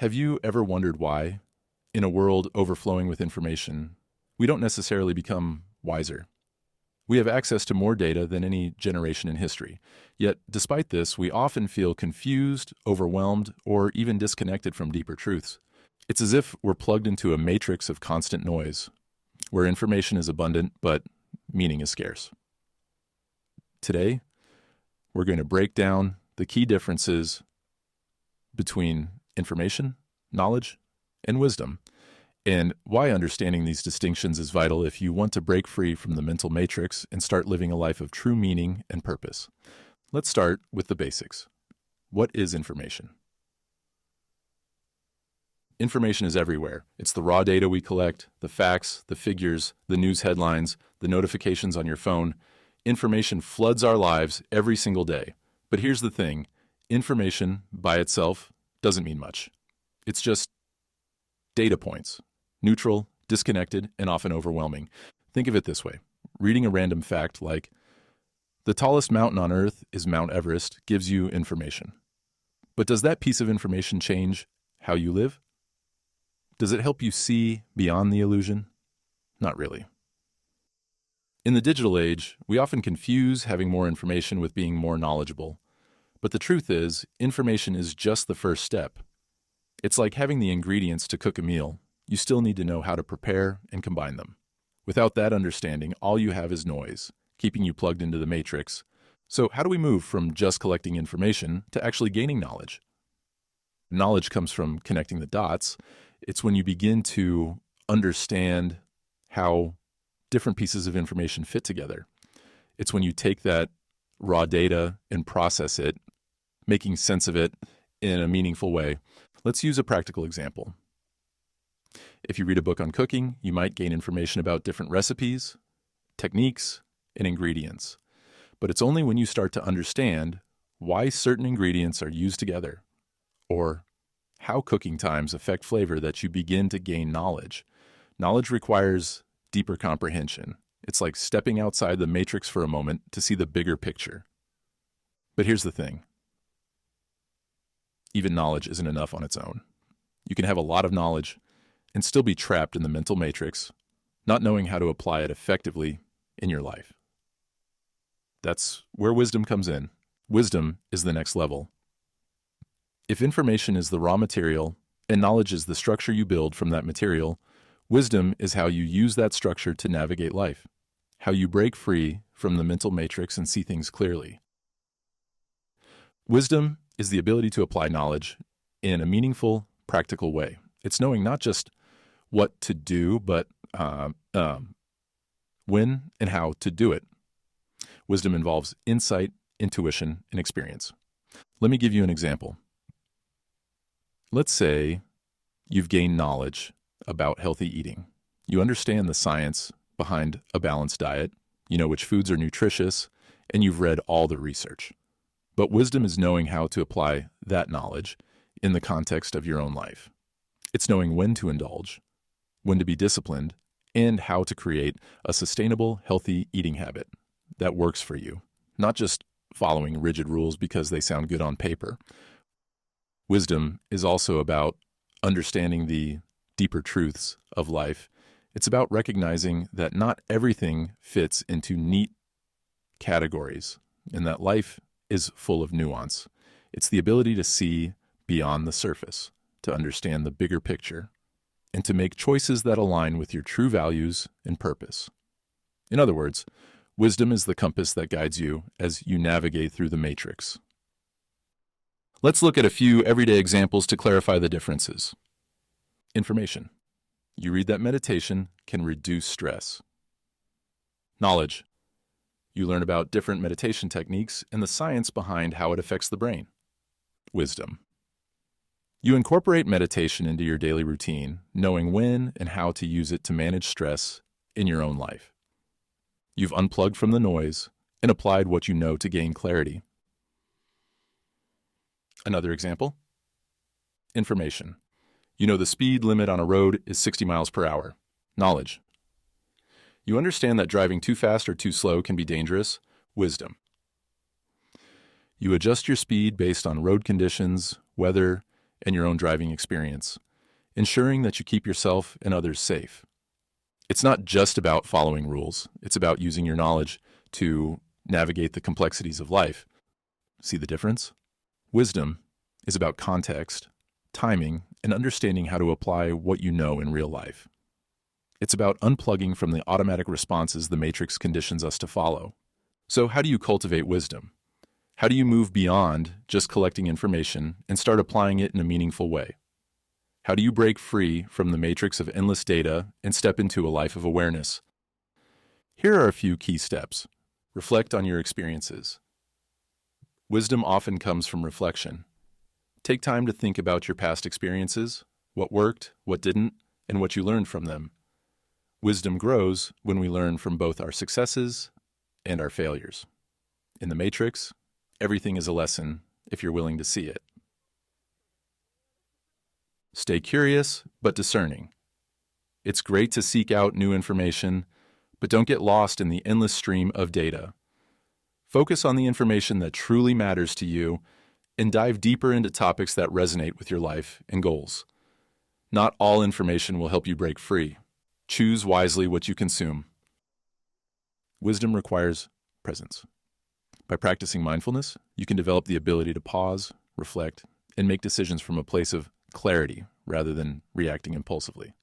Have you ever wondered why, in a world overflowing with information, we don't necessarily become wiser? We have access to more data than any generation in history. Yet, despite this, we often feel confused, overwhelmed, or even disconnected from deeper truths. It's as if we're plugged into a matrix of constant noise, where information is abundant, but meaning is scarce. Today, we're going to break down the key differences between information, knowledge, and wisdom, and why understanding these distinctions is vital if you want to break free from the mental matrix and start living a life of true meaning and purpose. Let's start with the basics. What is information? Information is everywhere. It's the raw data we collect, the facts, the figures, the news headlines, the notifications on your phone. Information floods our lives every single day. But here's the thing, information by itself doesn't mean much. It's just data points, neutral, disconnected, and often overwhelming. Think of it this way. Reading a random fact like, the tallest mountain on Earth is Mount Everest gives you information. But does that piece of information change how you live? Does it help you see beyond the illusion? Not really. In the digital age, we often confuse having more information with being more knowledgeable. But the truth is, information is just the first step. It's like having the ingredients to cook a meal. You still need to know how to prepare and combine them. Without that understanding, all you have is noise, keeping you plugged into the matrix. So how do we move from just collecting information to actually gaining knowledge? Knowledge comes from connecting the dots. It's when you begin to understand how different pieces of information fit together. It's when you take that raw data and process it, making sense of it in a meaningful way. Let's use a practical example. If you read a book on cooking, you might gain information about different recipes, techniques, and ingredients. But it's only when you start to understand why certain ingredients are used together, or how cooking times affect flavor, that you begin to gain knowledge. Knowledge requires deeper comprehension. It's like stepping outside the matrix for a moment to see the bigger picture. But here's the thing. Even knowledge isn't enough on its own. You can have a lot of knowledge and still be trapped in the mental matrix, not knowing how to apply it effectively in your life. That's where wisdom comes in. Wisdom is the next level. If information is the raw material and knowledge is the structure you build from that material, wisdom is how you use that structure to navigate life, how you break free from the mental matrix and see things clearly. Wisdom is the ability to apply knowledge in a meaningful, practical way. It's knowing not just what to do, but when and how to do it. Wisdom involves insight, intuition, and experience. Let me give you an example. Let's say you've gained knowledge about healthy eating. You understand the science behind a balanced diet, you know which foods are nutritious, and you've read all the research. But wisdom is knowing how to apply that knowledge in the context of your own life. It's knowing when to indulge, when to be disciplined, and how to create a sustainable, healthy eating habit that works for you, not just following rigid rules because they sound good on paper. Wisdom is also about understanding the deeper truths of life. It's about recognizing that not everything fits into neat categories and that life is full of nuance. It's the ability to see beyond the surface, to understand the bigger picture, and to make choices that align with your true values and purpose. In other words, wisdom is the compass that guides you as you navigate through the matrix. Let's look at a few everyday examples to clarify the differences. Information. You read that meditation can reduce stress. Knowledge. You learn about different meditation techniques and the science behind how it affects the brain. Wisdom. You incorporate meditation into your daily routine, knowing when and how to use it to manage stress in your own life. You've unplugged from the noise and applied what you know to gain clarity. Another example. Information. You know the speed limit on a road is 60 miles per hour. Knowledge. You understand that driving too fast or too slow can be dangerous. Wisdom. You adjust your speed based on road conditions, weather, and your own driving experience, ensuring that you keep yourself and others safe. It's not just about following rules. It's about using your knowledge to navigate the complexities of life. See the difference? Wisdom is about context, timing, and understanding how to apply what you know in real life. It's about unplugging from the automatic responses the matrix conditions us to follow. So how do you cultivate wisdom? How do you move beyond just collecting information and start applying it in a meaningful way? How do you break free from the matrix of endless data and step into a life of awareness? Here are a few key steps. Reflect on your experiences. Wisdom often comes from reflection. Take time to think about your past experiences, what worked, what didn't, and what you learned from them. Wisdom grows when we learn from both our successes and our failures. In the matrix, everything is a lesson if you're willing to see it. Stay curious, but discerning. It's great to seek out new information, but don't get lost in the endless stream of data. Focus on the information that truly matters to you and dive deeper into topics that resonate with your life and goals. Not all information will help you break free. Choose wisely what you consume. Wisdom requires presence. By practicing mindfulness, you can develop the ability to pause, reflect, and make decisions from a place of clarity rather than reacting impulsively.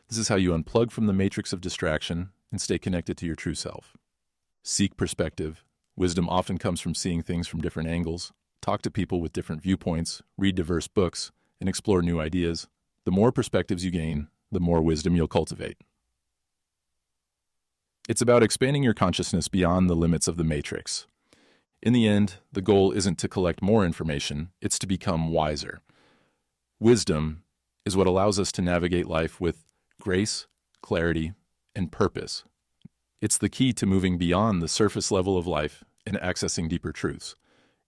This is how you unplug from the matrix of distraction and stay connected to your true self. Seek perspective. Wisdom often comes from seeing things from different angles. Talk to people with different viewpoints, read diverse books, and explore new ideas. The more perspectives you gain, the more wisdom you'll cultivate. It's about expanding your consciousness beyond the limits of the matrix. In the end, the goal isn't to collect more information, it's to become wiser. Wisdom is what allows us to navigate life with grace, clarity, and purpose. It's the key to moving beyond the surface level of life and accessing deeper truths.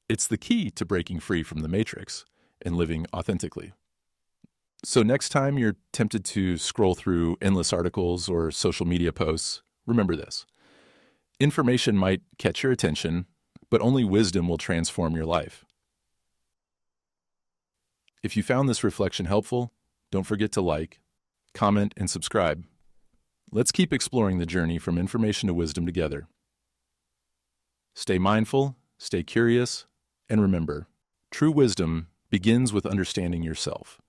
It's the key to breaking free from the matrix and living authentically. So next time you're tempted to scroll through endless articles or social media posts, remember this. Information might catch your attention, but only wisdom will transform your life. If you found this reflection helpful, don't forget to like, comment, and subscribe. Let's keep exploring the journey from information to wisdom together. Stay mindful, stay curious, and remember, true wisdom begins with understanding yourself.